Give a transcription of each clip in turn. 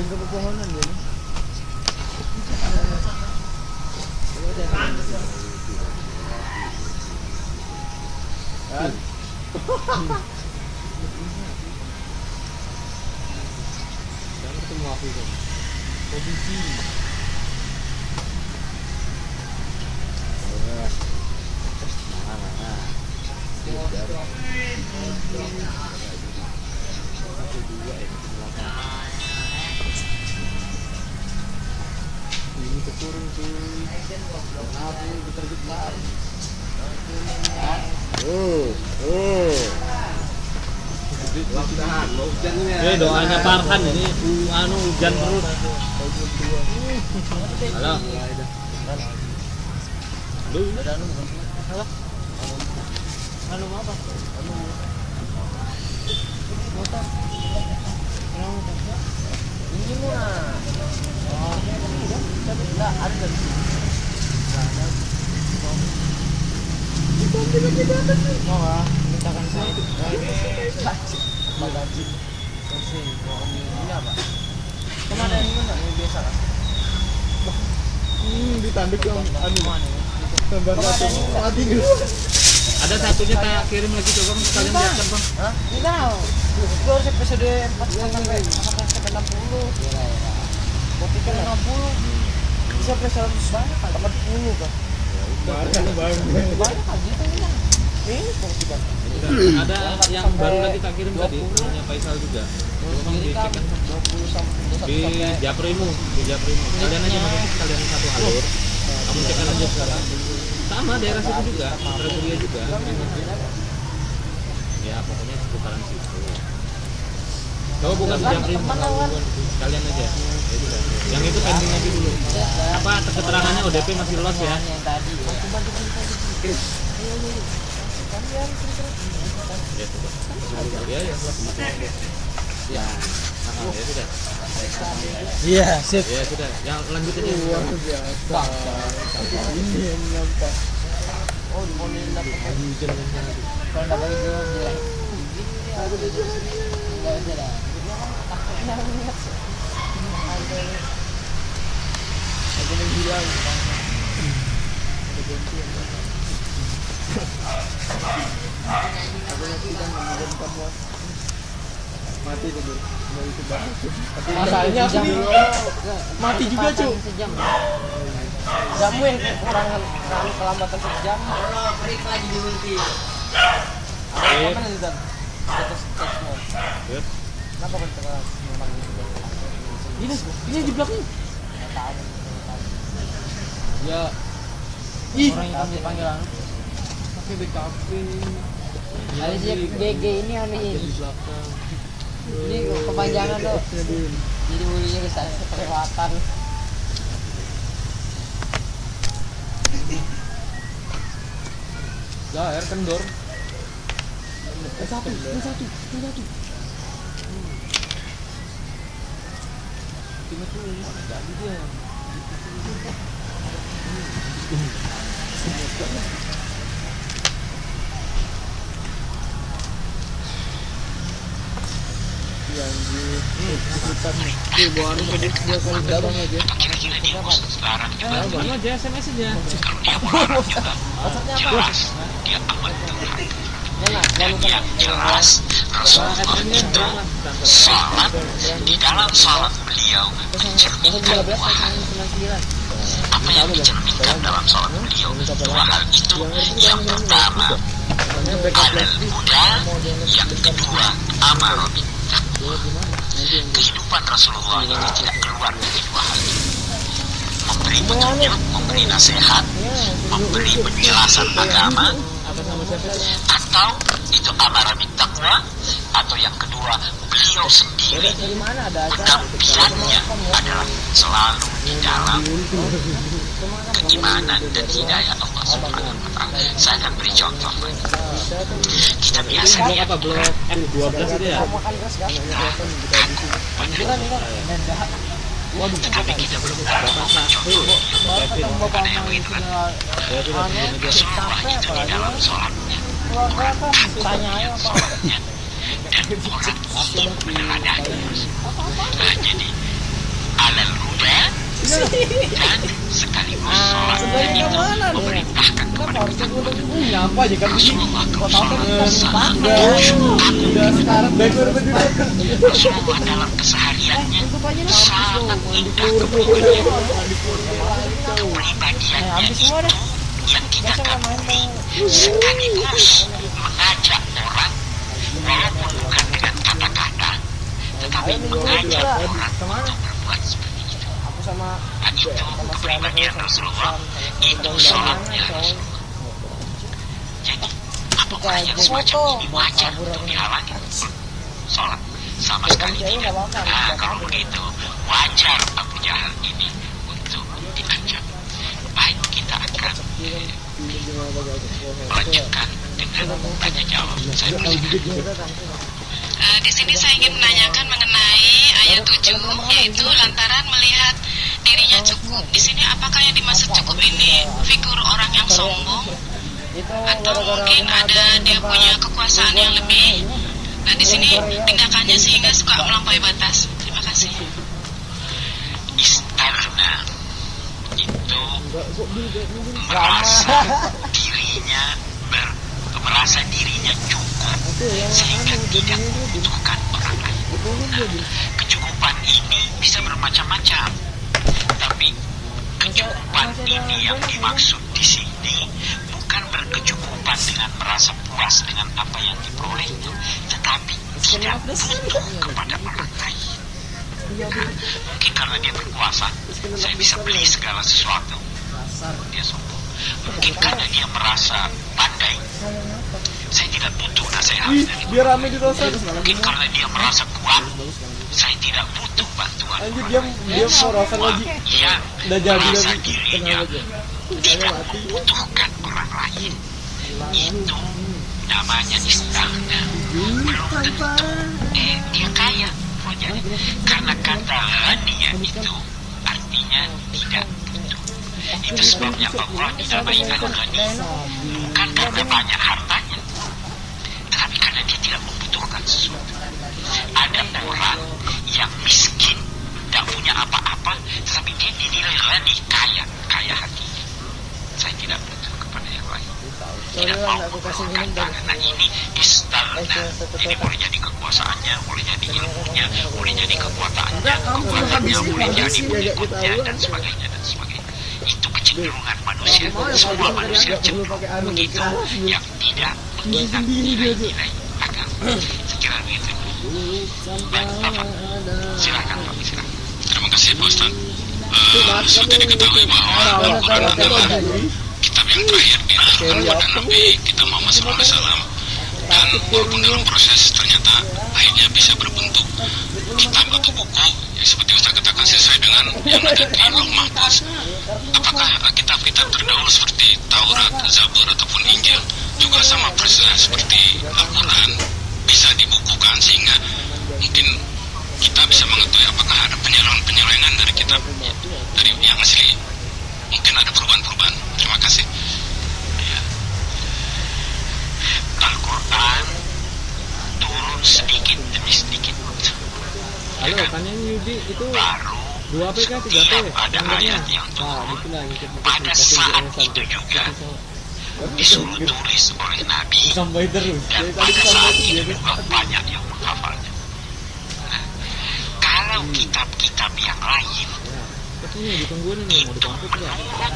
Ke pepohonan dia nih. Kan? Jangan ketemu aku kan. Posisi. Ini keturun tuh. Kenapa diterjebak? Doanya Farhan ini hujan terus. Halo. Lu Ada anu bukan? Salah. Anu apa? Anu motor. Ini mah. Oh, tapi enggak ada. Mau ah, mintakan saya. Magaji. Terus ini apa? Kemana ini mana? Ini biasa kan? ditanduk yang anu. Tambah satu. Mati gitu. Ada satunya tak kirim lagi coba sekalian lihatkan bang. Hah? Enggak. Itu harus episode 4 sampai 60. Kopi kan 60. Bisa episode banyak kan? 40 kan? Banyak Banyak kan gitu kan? Ini kok kita. Ada yang baru lagi tak kirim tadi, hanya Faisal juga. Tolong dicek kan 20 sampai di Japrimu, Kalian aja masuk sekalian satu alur. Kamu cekkan aja sekarang. Sama daerah situ juga, Terbulia juga. Ya pokoknya seputaran situ. Kalau bukan di Japrimu, sekalian aja. Yang itu pending aja dulu. Apa keterangannya ODP masih los ya? Yang tadi. Ya sudah. Ya sudah. Iya, sip. Ya sudah. Yang lanjut aja. Luar biasa. Ini yang nampak. Oh, di mana yang dapat? Kalau dapat itu jelek. Enggak ada dah. Ada yang hilang. Ada gantian. Ada yang hilang kemudian kamu mati tuh. Masalahnya aku nih mati juga cu. Jamu yang kurang kelambatan sejam. Break lagi di multi. Apa nih dan? Status mau. Kenapa kan kita memang ini di belakang. Ya. Ih, orang yang dipanggil pakai BKP. Ada GG ini aneh di belakang. Ini kepanjangan loh. Jadi mulinya ke sana kelewatan. Ya, air kendor. Satu. Cuma tuh jadi dia. Yang di sekitar di bawah ini dia kali terbang aja. Anu aja SMS aja. Maksudnya apa? Dia amat dan yang jelas Rasulullah itu salat di dalam salat beliau mencerminkan dua hal. Apa yang dicerminkan dalam salat beliau? Dua hal itu. Yang pertama alal huda, yang kedua amar bin taqwa. Kehidupan Rasulullah ini tidak keluar dari dua hal ini. Memberi petunjuk, memberi nasihat, memberi penjelasan agama, atau itu amar bin taqwa, atau yang kedua beliau sendiri penampilannya adalah selalu di dalam keimanan dan hidayah Allah Subhanahu wa taala. Saya akan beri contoh. Kita biasa lihat apa blok F12 itu ya? tetapi kita belum pernah contohnya. Ada yang begitu kan? Rasulullah itu di dalam sholatnya sholatnya dan orang berada. Jadi alal huda dan sekaligus sholat itu memerintahkan kepada kita. Nyapa aja kan Rasulullah SAW Rasulullah dalam kesehariannya sangat indah kepribadiannya itu yang kita kagumi, sekaligus mengajak orang walaupun bukan dengan kata-kata, tetapi mengajak orang untuk berbuat seperti itu. Dan itu kepribadian Rasulullah, itu sholatnya Rasulullah. Jadi apakah yang semacam ini wajar untuk dihalangi? Sholat sama sekali tidak. Nah, kalau begitu wajar Abu Jahal ini untuk diancam. Baik, kita akan melanjutkan dengan tanya jawab. Saya Di sini saya ingin menanyakan mengenai ayat 7, yaitu lantaran melihat dirinya cukup. Di sini apakah yang dimaksud cukup ini figur orang yang sombong, atau mungkin ada dia punya kekuasaan yang lebih? Nah, di sini tindakannya sehingga suka melampaui batas. Terima kasih. Istighna itu merasa dirinya cukup sehingga tidak membutuhkan orang lain. Nah, kecukupan ini bisa bermacam-macam, tapi kecukupan ini yang dimaksud di sini bukan berkecukupan dengan merasa puas dengan apa yang diperolehnya, tetapi tidak butuh kepada orang lain. Nah, mungkin karena dia berkuasa, saya bisa beli segala sesuatu, dia sombong. Mungkin karena dia merasa pandai, saya tidak butuh nasihat dari Biar rame di dosa. mungkin karena dia merasa kuat, saya tidak butuh bantuan. Anjir dia mau rosan lagi. Dia Udah jadi merasa lagi. dirinya tidak membutuhkan orang lain. Itu namanya istighna. Belum tentu dia kaya. Jadi, karena kata ghaniya itu artinya tidak butuh. Itu sebabnya Allah dinamaikan ghani bukan karena banyak hartanya, tetapi karena dia tidak membutuhkan sesuatu. Ada orang yang miskin, tidak punya apa-apa, tetapi dia dinilai ghani, kaya hatinya. Saya tidak butuh kepada yang lain, tidak mau memperlukan tangan. Nah, ini istighna. Ini boleh jadi kekuasaannya, boleh jadi ilmunya, boleh jadi kekuatannya, boleh jadi pengikutnya, dan sebagainya. Itu kecenderungan manusia. Semua manusia cenderung begitu, yang tidak mengingat nilai-nilai agama. Sekira begitu. Baik, Bapak. Silakan, Pak. Silakan. Terima kasih, Pak Ustaz. Seperti diketahui bahwa Al-Quran adalah kitab yang terakhir di kepada Nabi kita Muhammad SAW, dan walaupun dalam proses ternyata akhirnya bisa berbentuk kitab atau buku yang seperti Ustaz katakan sesuai dengan yang ada di Lauh Mahfuz. Apakah kitab-kitab terdahulu seperti Taurat, Zabur ataupun Injil juga sama persis seperti Al-Quran bisa dibukukan sehingga mungkin kita bisa mengetahui apakah ada penyelewengan dari kitab dari yang asli, mungkin ada perubahan-perubahan. Terima kasih. Ya. Al-Quran turun sedikit demi sedikit. Halo, tanya Yudi itu Baru 2P kah 3P? setiap ada ayat yang turun, pada saat itu juga disuruh tulis oleh Nabi, sampai terus. dan Dari tadi pada saat sampai itu terus. juga banyak yang menghafalnya. Nah, kalau kitab-kitab yang lain Ini ditungguin nih mau itu dikonflik ya. menurut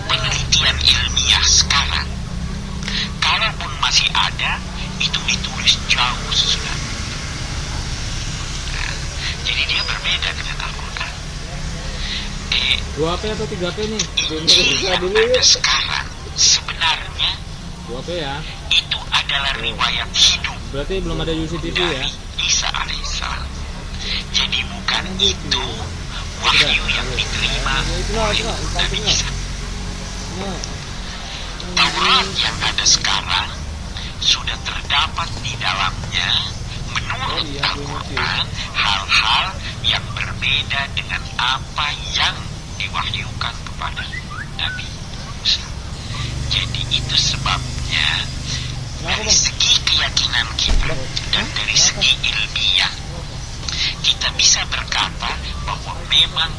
penelitian ilmiah sekarang, kalaupun masih ada, itu ditulis jauh sesudah. Nah, jadi dia berbeda dengan Al-Quran. 2P atau 3P nih? Injil yang ada sekarang sebenarnya 2P ya. itu adalah riwayat hidup Berarti belum ada UCTV ya? dari Isa alaihissalam. Jadi bukan itu wahyu yang diterima oleh Nabi Isa. Nah, Taurat yang ada sekarang sudah terdapat di dalamnya menurut Al-Quran hal-hal yang berbeda dengan apa yang diwahyukan kepada Nabi Musa. Jadi itu sebabnya dari segi keyakinan kita dan dari segi ilmiah kita bisa berkata bahwa memang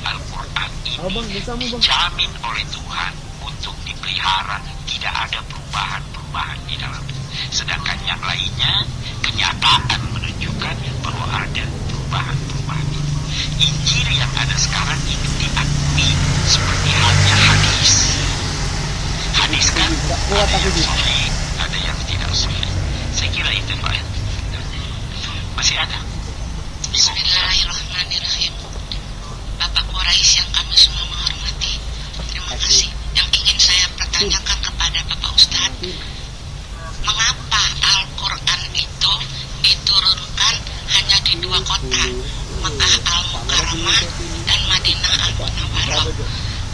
dijamin oleh Tuhan untuk dipelihara, tidak ada perubahan-perubahan di dalamnya. Sedangkan yang lainnya, kenyataan menunjukkan bahwa ada perubahan-perubahan. Injil yang ada sekarang itu diakui seperti halnya hadis. Hadis kan ada yang sahih, ada yang tidak sahih. Saya kira itu Pak. Masih ada. Bismillahirrahmanirrahim. Bapak Quraisy yang kami semua menghormati, terima kasih. Yang ingin saya pertanyakan kepada Bapak Ustadz, mengapa Al-Quran itu diturunkan hanya di 2 kota, Mekah Al-Mukarramah dan Madinah Al-Munawwarah?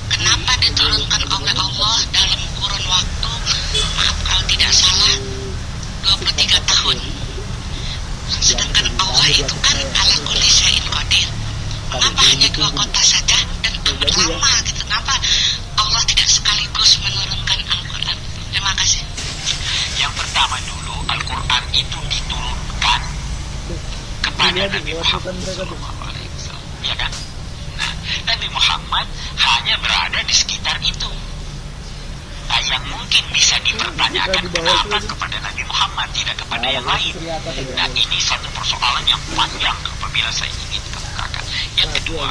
Kenapa diturunkan oleh Allah dalam kurun waktu, maaf kalau tidak salah, 23 tahun? Sedangkan Allah itu kan ala kulli syai'in qadir. Mengapa hanya 2 kota saja dan amat lama gitu? Kenapa Allah tidak sekaligus menurunkan Al-Quran? Terima kasih. Yang pertama dulu, Al-Quran itu diturunkan kepada Nabi Muhammad SAW, ya kan? Nah, Nabi Muhammad hanya berada di sekitar itu. Nah, yang mungkin bisa dipertanyakan kenapa kepada Nabi Muhammad, tidak kepada yang lain. Nah, ini satu persoalan yang panjang apabila saya ingin kemukakan. Yang kedua,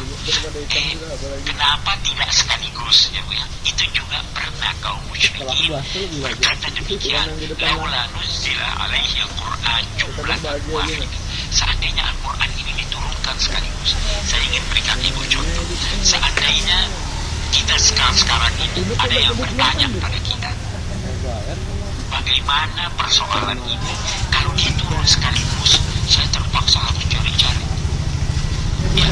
kenapa tidak sekaligus, ya Bu ya? Itu juga pernah kaum musyrikin berkata demikian, laula nuzila alaihi al-Quran jumlatan wahid. Seandainya Al-Quran ini diturunkan sekaligus, saya ingin berikan ibu contoh. Seandainya kita sekarang ini ada yang bertanya pada kita, bagaimana persoalan ini kalau diturun sekaligus, saya terpaksa harus cari-cari. Ya.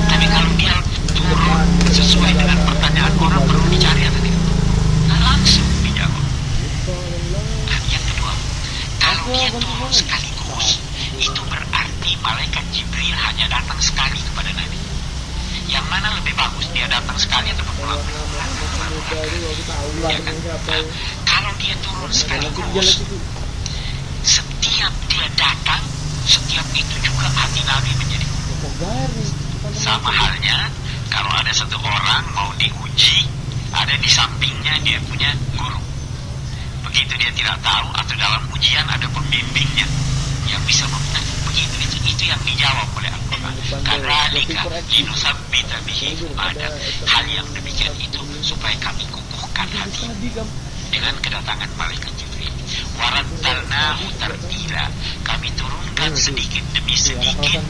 Tapi kalau dia turun sesuai dengan pertanyaan orang, perlu dicari atau tidak? Nah, langsung dijawab. Dan yang kedua, kalau dia turun sekaligus, itu berarti malaikat Jibril hanya datang sekali kepada Nabi. Yang mana lebih bagus, dia datang sekali atau berulang? Ya kan? Nah, kalau dia turun sekaligus, setiap dia datang, setiap itu juga hati Nabi menjadi sama halnya kalau ada satu orang mau diuji, ada di sampingnya dia punya guru. Begitu dia tidak tahu atau dalam ujian ada pembimbingnya yang bisa membenarkan. Begitu itu yang dijawab oleh Al-Quran. Kadzalika linusabbita bihi, ada hal yang demikian itu supaya kami kukuhkan hati dengan kedatangan malaikat Jibril. Warattalnahu tartila, kami turunkan sedikit demi sedikit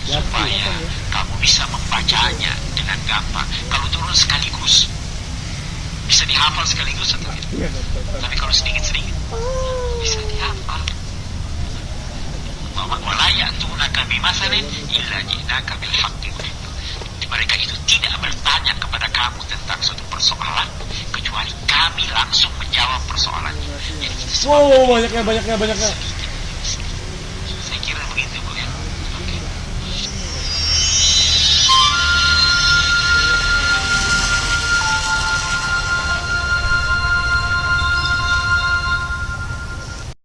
supaya kamu bisa membacanya dengan gampang. Kalau turun sekaligus, bisa dihafal sekaligus atau tidak? Tapi kalau sedikit-sedikit, bisa dihafal. Wala ya'tunaka bimatsalin illa ji'naka bil haqqi. Mereka itu tidak bertanya kepada kamu tentang suatu persoalan kecuali kami langsung menjawab persoalan. Jadi, wow, banyaknya.